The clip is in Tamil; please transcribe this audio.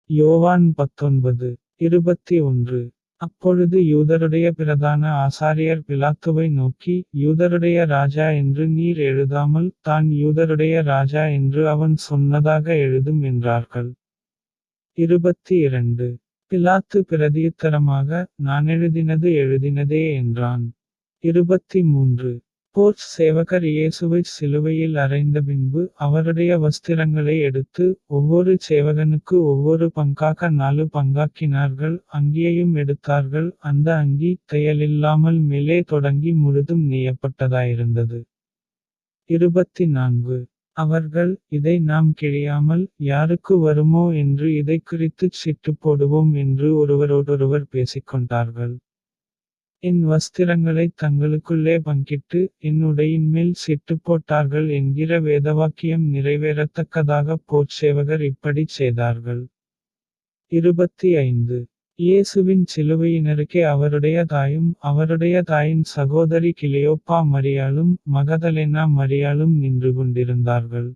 யோவான் 19:21. அப்பொழுது யூதருடைய பிரதான ஆசாரியர் பிலாத்துவை நோக்கி, யூதருடைய ராஜா என்று நீர் எழுதாமல், தான் யூதருடைய ராஜா என்று அவன் சொன்னதாக எழுதும் என்றார்கள். 22. பிலாத்து பிரதியுத்தரமாக, நான் எழுதினதே என்றான். 23. போர்ச் சேவகர் இயேசுவைச் சிலுவையில் அறைந்த பின்பு, அவருடைய வஸ்திரங்களை எடுத்து, ஒவ்வொரு சேவகனுக்கு ஒவ்வொரு பங்காக 4 பங்காக்கினார்கள், அங்கியையும் எடுத்தார்கள், அந்த அங்கி தையலில்லாமல் மேலே தொடங்கி முழுதும் நெய்யப்பட்டதாயிருந்தது. 24. அவர்கள், இதை நாம் கிழியாமல், யாருக்கு வருமோ என்று இதைக்குறித்துச் சீட்டு போடுவோம் என்று ஒருவரோடொருவர் பேசிக்கொண்டார்கள். என் வஸ்திரங்களைத் தங்களுக்குள்ளே பங்கிட்டு, என் உடையின்மேல் சீட்டு போட்டார்கள் என்கிற வேதவாக்கியம் நிறைவேறத்தக்கதாக போர்ச்சேவகர் இப்படிச் செய்தார்கள். 25. இயேசுவின் சிலுவையினருகே அவருடைய தாயும், அவருடைய தாயின் சகோதரி கிலெயோப்பா மரியாளும், மகதலேனா மரியாளும் நின்று கொண்டிருந்தார்கள்.